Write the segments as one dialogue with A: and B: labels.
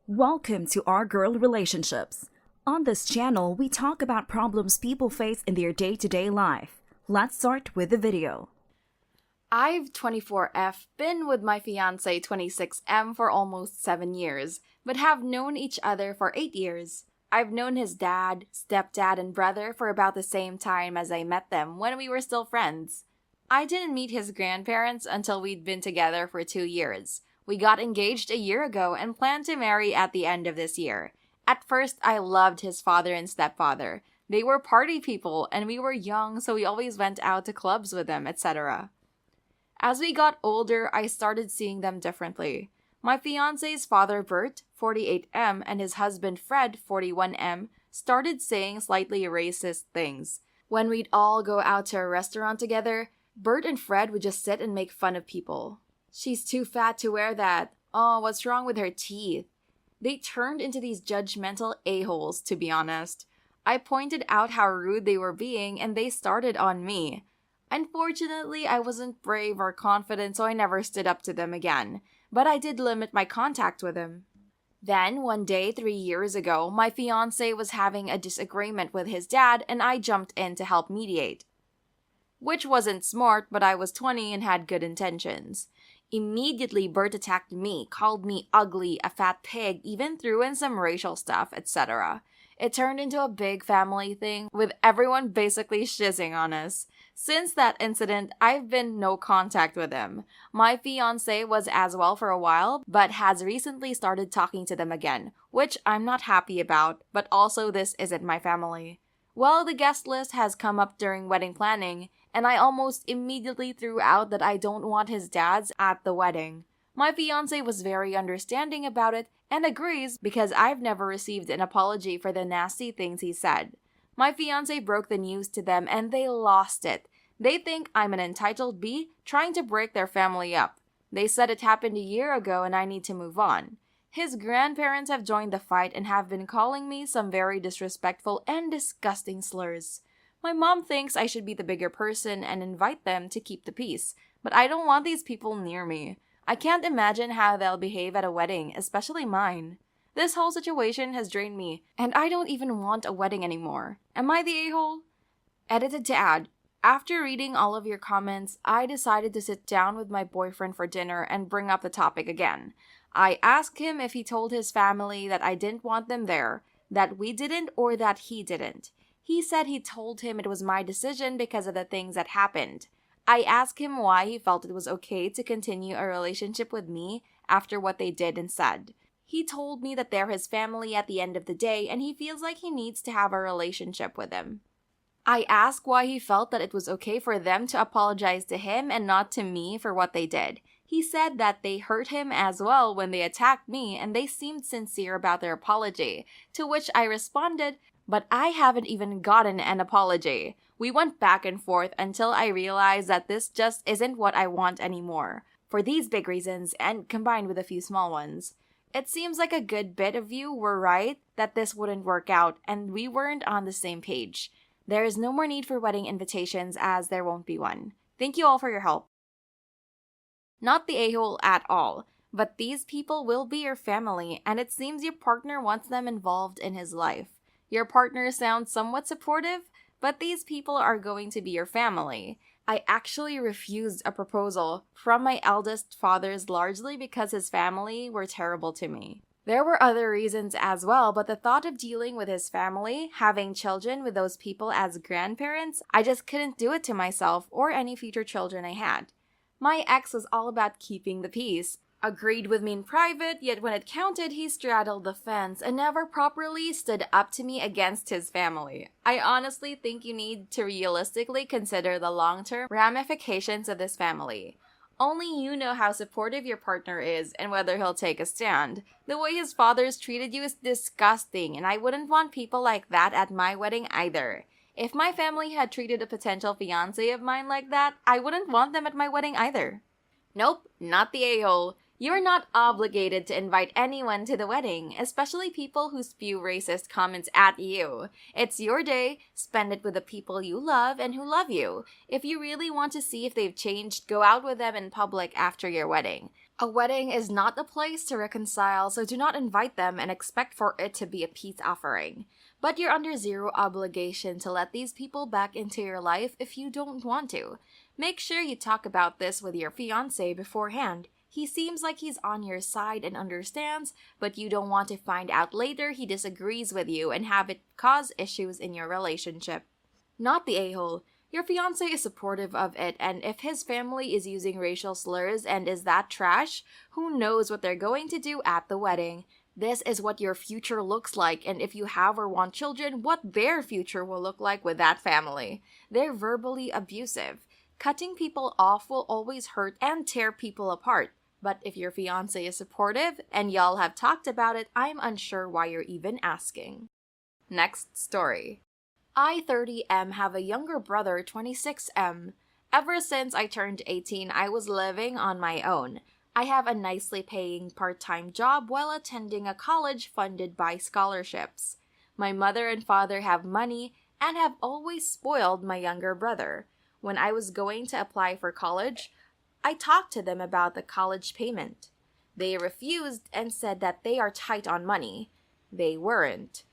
A: Welcome to Our Girl Relationships. On this channel, we talk about problems people face in their day-to-day life. Let's start with the video.
B: I've 24F been with my fiancé 26M for almost 7 years, but have known each other for 8 years. I've known his dad, stepdad, and brother for about the same time as I met them when we were still friends. I didn't meet his grandparents until we'd been together for 2 years. We got engaged a year ago and plan to marry at the end of this year. At first, I loved his father and stepfather. They were party people and we were young, so we always went out to clubs with them, etc. As we got older, I started seeing them differently. My fiancé's father, Bert, 48M, and his husband, Fred, 41M, started saying slightly racist things. When we'd all go out to a restaurant together, Bert and Fred would just sit and make fun of people. "She's too fat to wear that. Oh, what's wrong with her teeth?" They turned into these judgmental a-holes, to be honest. I pointed out how rude they were being, and they started on me. Unfortunately, I wasn't brave or confident, so I never stood up to them again. But I did limit my contact with them. Then, one day 3 years ago, my fiancé was having a disagreement with his dad, and I jumped in to help mediate. Which wasn't smart, but I was 20 and had good intentions. Immediately, Bert attacked me, called me ugly, a fat pig, even threw in some racial stuff, etc. It turned into a big family thing, with everyone basically shizzing on us. Since that incident, I've been no contact with him. My fiancé was as well for a while, but has recently started talking to them again, which I'm not happy about, but also this isn't my family. Well, the guest list has come up during wedding planning, and I almost immediately threw out that I don't want his dads at the wedding. My fiancé was very understanding about it and agrees because I've never received an apology for the nasty things he said. My fiancé broke the news to them and they lost it. They think I'm an entitled B trying to break their family up. They said it happened a year ago and I need to move on. His grandparents have joined the fight and have been calling me some very disrespectful and disgusting slurs. My mom thinks I should be the bigger person and invite them to keep the peace, but I don't want these people near me. I can't imagine how they'll behave at a wedding, especially mine. This whole situation has drained me, and I don't even want a wedding anymore. Am I the a-hole? Edited to add, after reading all of your comments, I decided to sit down with my boyfriend for dinner and bring up the topic again. I asked him if he told his family that I didn't want them there, that we didn't, or that he didn't. He said he told him it was my decision because of the things that happened. I asked him why he felt it was okay to continue a relationship with me after what they did and said. He told me that they're his family at the end of the day and he feels like he needs to have a relationship with them. I asked why he felt that it was okay for them to apologize to him and not to me for what they did. He said that they hurt him as well when they attacked me and they seemed sincere about their apology, to which I responded, "But I haven't even gotten an apology." We went back and forth until I realized that this just isn't what I want anymore, for these big reasons and combined with a few small ones. It seems like a good bit of you were right that this wouldn't work out and we weren't on the same page. There is no more need for wedding invitations as there won't be one. Thank you all for your help. Not the a-hole at all, but these people will be your family and it seems your partner wants them involved in his life. Your partner sounds somewhat supportive, but these people are going to be your family. I actually refused a proposal from my eldest father's largely because his family were terrible to me. There were other reasons as well, but the thought of dealing with his family, having children with those people as grandparents, I just couldn't do it to myself or any future children I had. My ex was all about keeping the peace. Agreed with me in private, yet when it counted, he straddled the fence and never properly stood up to me against his family. I honestly think you need to realistically consider the long-term ramifications of this family. Only you know how supportive your partner is and whether he'll take a stand. The way his father's treated you is disgusting, and I wouldn't want people like that at my wedding either. If my family had treated a potential fiancé of mine like that, I wouldn't want them at my wedding either. Nope, not the a-hole. You're not obligated to invite anyone to the wedding, especially people who spew racist comments at you. It's your day, spend it with the people you love and who love you. If you really want to see if they've changed, go out with them in public after your wedding. A wedding is not a place to reconcile, so do not invite them and expect for it to be a peace offering. But you're under zero obligation to let these people back into your life if you don't want to. Make sure you talk about this with your fiancé beforehand. He seems like he's on your side and understands, but you don't want to find out later he disagrees with you and have it cause issues in your relationship. Not the a-hole. Your fiancé is supportive of it, and if his family is using racial slurs and is that trash, who knows what they're going to do at the wedding. This is what your future looks like, and if you have or want children, what their future will look like with that family. They're verbally abusive. Cutting people off will always hurt and tear people apart. But if your fiancé is supportive and y'all have talked about it, I'm unsure why you're even asking. Next story. I, 30M, have a younger brother, 26M. Ever since I turned 18, I was living on my own. I have a nicely paying part-time job while attending a college funded by scholarships. My mother and father have money and have always spoiled my younger brother. When I was going to apply for college, I talked to them about the college payment. They refused and said that they are tight on money. They weren't.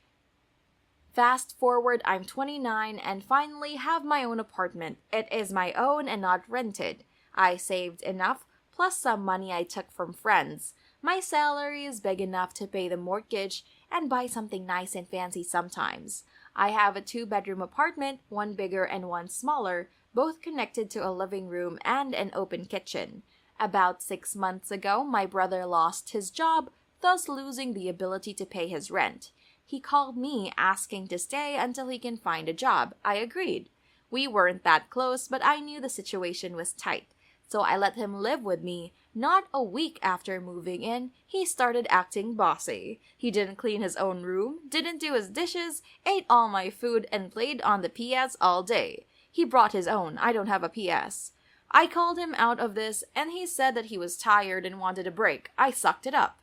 B: Fast forward, I'm 29 and finally have my own apartment. It is my own and not rented. I saved enough, plus some money I took from friends. My salary is big enough to pay the mortgage and buy something nice and fancy sometimes. I have a 2-bedroom apartment, one bigger and one smaller, both connected to a living room and an open kitchen. About 6 months ago, my brother lost his job, thus losing the ability to pay his rent. He called me asking to stay until he can find a job. I agreed. We weren't that close, but I knew the situation was tight. So I let him live with me. Not a week after moving in, he started acting bossy. He didn't clean his own room, didn't do his dishes, ate all my food, and played on the PS all day. He brought his own. I don't have a PS. I called him out of this, and he said that he was tired and wanted a break. I sucked it up.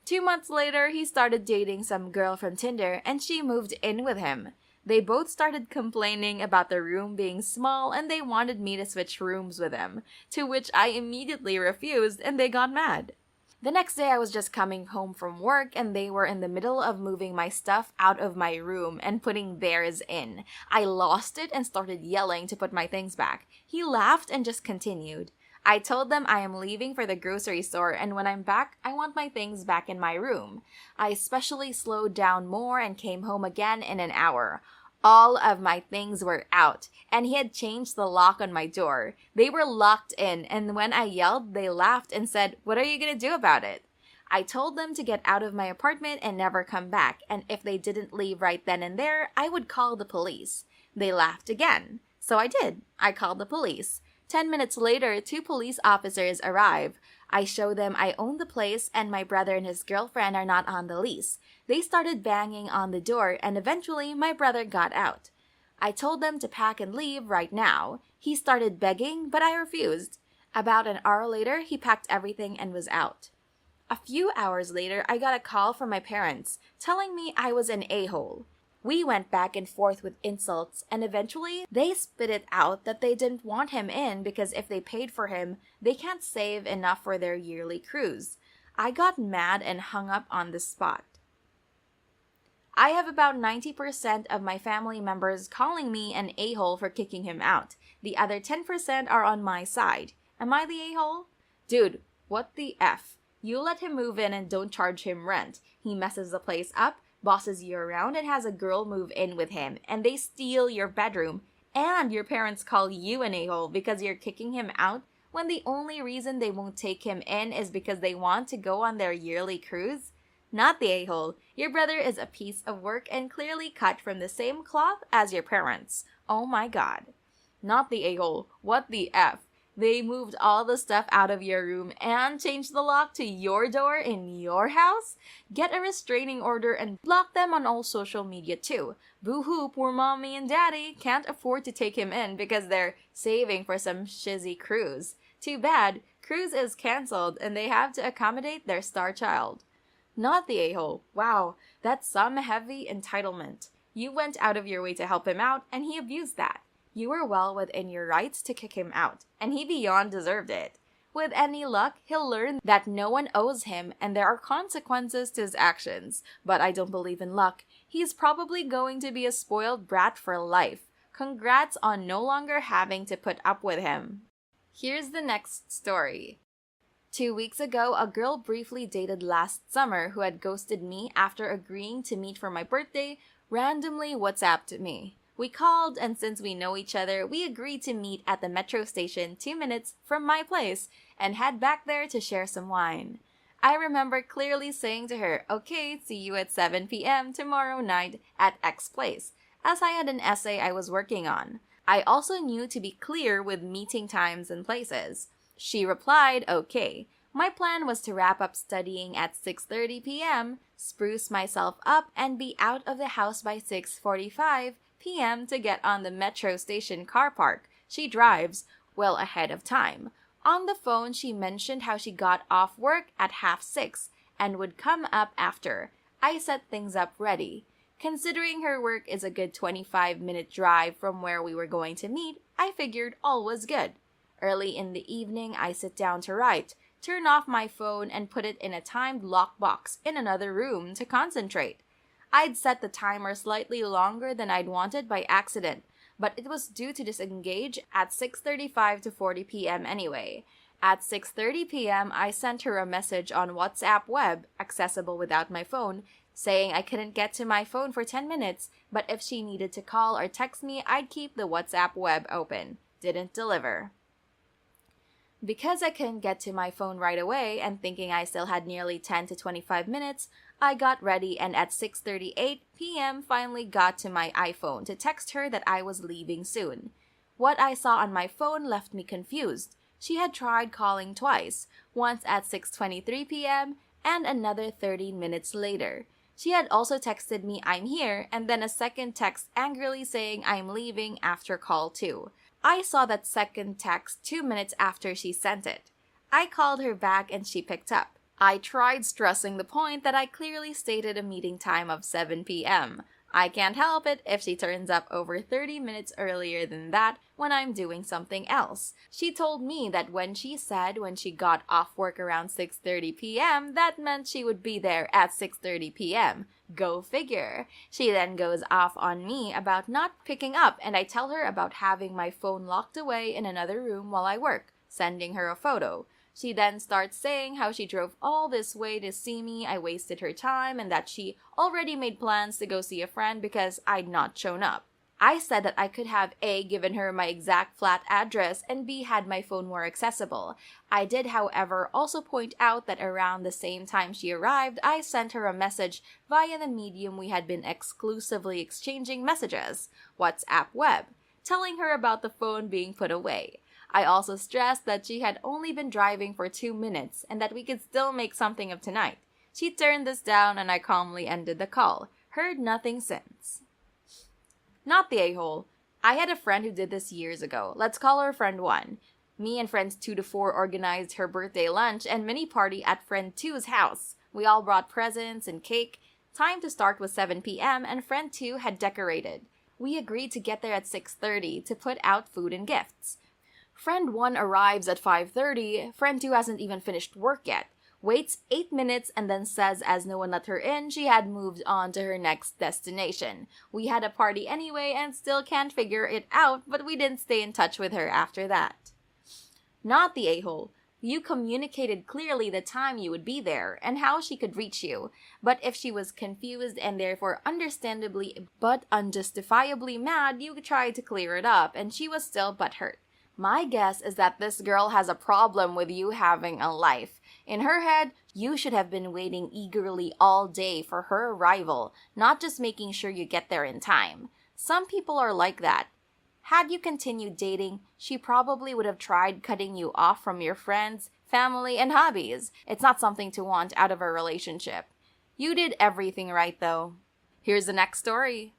B: 2 months later, he started dating some girl from Tinder, and she moved in with him. They both started complaining about the room being small, and they wanted me to switch rooms with them, to which I immediately refused, and they got mad. The next day, I was just coming home from work, and they were in the middle of moving my stuff out of my room and putting theirs in. I lost it and started yelling to put my things back. He laughed and just continued. I told them I am leaving for the grocery store, and when I'm back, I want my things back in my room. I especially slowed down more and came home again in an hour. All of my things were out, and he had changed the lock on my door. They were locked in, and when I yelled, they laughed and said, "What are you gonna do about it?" I told them to get out of my apartment and never come back, and if they didn't leave right then and there, I would call the police. They laughed again. So I did. I called the police. 10 minutes later, 2 police officers arrive. I show them I own the place and my brother and his girlfriend are not on the lease. They started banging on the door and eventually my brother got out. I told them to pack and leave right now. He started begging, but I refused. About an hour later, he packed everything and was out. A few hours later, I got a call from my parents telling me I was an a-hole. We went back and forth with insults, and eventually they spit it out that they didn't want him in because if they paid for him, they can't save enough for their yearly cruise. I got mad and hung up on the spot. I have about 90% of my family members calling me an a-hole for kicking him out. The other 10% are on my side. Am I the a-hole? Dude, what the F? You let him move in and don't charge him rent. He messes the place up, bosses you around, and has a girl move in with him, and they steal your bedroom, and your parents call you an a-hole because you're kicking him out when the only reason they won't take him in is because they want to go on their yearly cruise? Not the a-hole. Your brother is a piece of work and clearly cut from the same cloth as your parents. Oh my god. Not the a-hole. What the F? They moved all the stuff out of your room and changed the lock to your door in your house? Get a restraining order and block them on all social media too. Boo-hoo, poor mommy and daddy can't afford to take him in because they're saving for some shizzy cruise. Too bad. Cruise is cancelled and they have to accommodate their star child. Not the a-hole. Wow, that's some heavy entitlement. You went out of your way to help him out and he abused that. You were well within your rights to kick him out, and he beyond deserved it. With any luck, he'll learn that no one owes him and there are consequences to his actions. But I don't believe in luck. He's probably going to be a spoiled brat for life. Congrats on no longer having to put up with him. Here's the next story. 2 weeks ago, a girl briefly dated last summer who had ghosted me after agreeing to meet for my birthday randomly WhatsApped me. We called, and since we know each other, we agreed to meet at the metro station 2 minutes from my place and head back there to share some wine. I remember clearly saying to her, "Okay, see you at 7 p.m. tomorrow night at X place," as I had an essay I was working on. I also knew to be clear with meeting times and places. She replied, "Okay." My plan was to wrap up studying at 6:30 p.m., spruce myself up, and be out of the house by 6:45 p.m. to get on the metro station car park. She drives well ahead of time. On the phone, she mentioned how she got off work at 5:30 and would come up after. I set things up ready. Considering her work is a good 25-minute drive from where we were going to meet, I figured all was good. Early in the evening, I sit down to write, turn off my phone, and put it in a timed lockbox in another room to concentrate. I'd set the timer slightly longer than I'd wanted by accident, but it was due to disengage at 6:35 to 40 p.m. anyway. At 6:30 p.m., I sent her a message on WhatsApp web, accessible without my phone, saying I couldn't get to my phone for 10 minutes, but if she needed to call or text me, I'd keep the WhatsApp web open. Didn't deliver. Because I couldn't get to my phone right away and thinking I still had nearly 10 to 25 minutes, I got ready and at 6:38 p.m. finally got to my iPhone to text her that I was leaving soon. What I saw on my phone left me confused. She had tried calling twice, once at 6:23 p.m. and another 30 minutes later. She had also texted me "I'm here" and then a second text angrily saying I'm leaving after call 2. I saw that second text 2 minutes after she sent it. I called her back and she picked up. I tried stressing the point that I clearly stated a meeting time of 7 p.m. I can't help it if she turns up over 30 minutes earlier than that when I'm doing something else. She told me that when she said when she got off work around 6:30 p.m., that meant she would be there at 6:30 p.m. Go figure. She then goes off on me about not picking up, and I tell her about having my phone locked away in another room while I work, sending her a photo. She then starts saying how she drove all this way to see me, I wasted her time, and that she already made plans to go see a friend because I'd not shown up. I said that I could have A, given her my exact flat address, and B, had my phone more accessible. I did, however, also point out that around the same time she arrived, I sent her a message via the medium we had been exclusively exchanging messages, WhatsApp web, telling her about the phone being put away. I also stressed that she had only been driving for 2 minutes and that we could still make something of tonight. She turned this down and I calmly ended the call. Heard nothing since. Not the a-hole. I had a friend who did this years ago. Let's call her friend 1. Me and friends 2 to 4 organized her birthday lunch and mini party at friend 2's house. We all brought presents and cake. Time to start was 7 p.m. and friend 2 had decorated. We agreed to get there at 6:30 to put out food and gifts. Friend 1 arrives at 5:30, friend 2 hasn't even finished work yet, waits 8 minutes and then says as no one let her in, she had moved on to her next destination. We had a party anyway and still can't figure it out, but we didn't stay in touch with her after that. Not the a-hole. You communicated clearly the time you would be there and how she could reach you, but if she was confused and therefore understandably but unjustifiably mad, you tried to clear it up and she was still butthurt. My guess is that this girl has a problem with you having a life. In her head, you should have been waiting eagerly all day for her arrival, not just making sure you get there in time. Some people are like that. Had you continued dating, she probably would have tried cutting you off from your friends, family, and hobbies. It's not something to want out of a relationship. You did everything right, though. Here's the next story.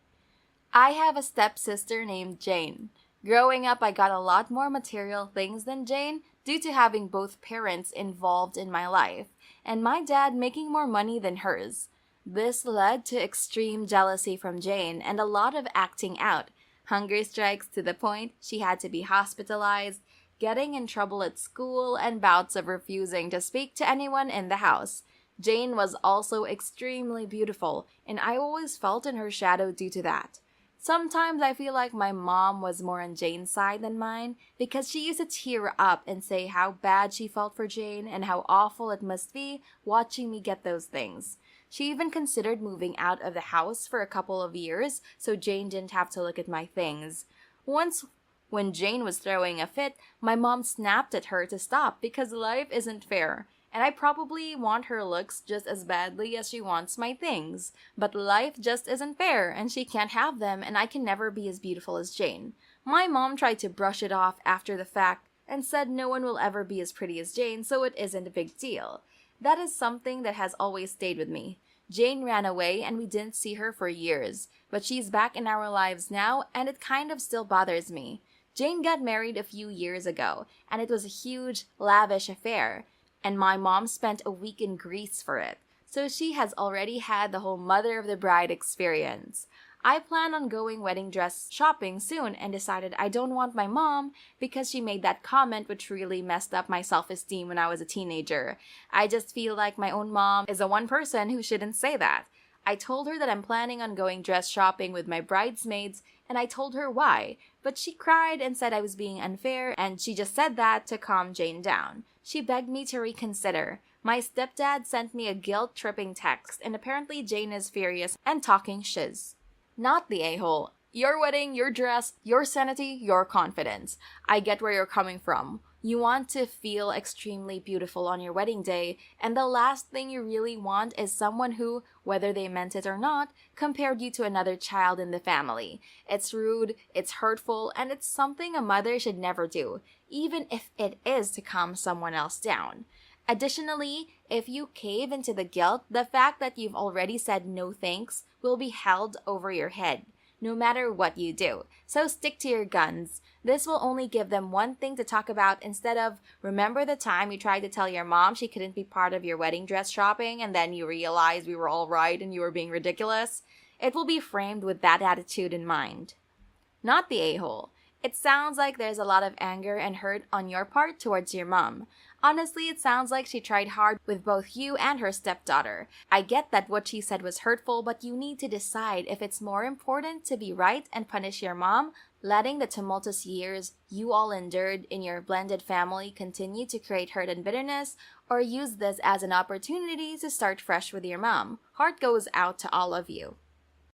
B: I have a stepsister named Jane. Growing up, I got a lot more material things than Jane, due to having both parents involved in my life, and my dad making more money than hers. This led to extreme jealousy from Jane and a lot of acting out, hunger strikes to the point she had to be hospitalized, getting in trouble at school, and bouts of refusing to speak to anyone in the house. Jane was also extremely beautiful, and I always felt in her shadow due to that. Sometimes I feel like my mom was more on Jane's side than mine because she used to tear up and say how bad she felt for Jane and how awful it must be watching me get those things. She even considered moving out of the house for a couple of years so Jane didn't have to look at my things. Once, when Jane was throwing a fit, my mom snapped at her to stop because life isn't fair. And I probably want her looks just as badly as she wants my things. But life just isn't fair, and she can't have them, and I can never be as beautiful as Jane. My mom tried to brush it off after the fact and said no one will ever be as pretty as Jane, so it isn't a big deal. That is something that has always stayed with me. Jane ran away and we didn't see her for years, but she's back in our lives now, and it kind of still bothers me. Jane got married a few years ago, and it was a huge, lavish affair. And my mom spent a week in Greece for it, so she has already had the whole mother of the bride experience. I plan on going wedding dress shopping soon and decided I don't want my mom because she made that comment which really messed up my self-esteem when I was a teenager. I just feel like my own mom is the one person who shouldn't say that. I told her that I'm planning on going dress shopping with my bridesmaids, and I told her why, but she cried and said I was being unfair, and she just said that to calm Jane down. She begged me to reconsider. My stepdad sent me a guilt-tripping text, and apparently Jane is furious and talking shiz. Not the a-hole. Your wedding, your dress, your sanity, your confidence. I get where you're coming from. You want to feel extremely beautiful on your wedding day, and the last thing you really want is someone who, whether they meant it or not, compared you to another child in the family. It's rude, it's hurtful, and it's something a mother should never do, even if it is to calm someone else down. Additionally, if you cave into the guilt, the fact that you've already said no thanks will be held over your head, no matter what you do. So stick to your guns. This will only give them one thing to talk about instead of, remember the time you tried to tell your mom she couldn't be part of your wedding dress shopping and then you realized we were all right and you were being ridiculous? It will be framed with that attitude in mind. Not the a-hole. It sounds like there's a lot of anger and hurt on your part towards your mom. Honestly, it sounds like she tried hard with both you and her stepdaughter. I get that what she said was hurtful, but you need to decide if it's more important to be right and punish your mom, letting the tumultuous years you all endured in your blended family continue to create hurt and bitterness, or use this as an opportunity to start fresh with your mom. Heart goes out to all of you.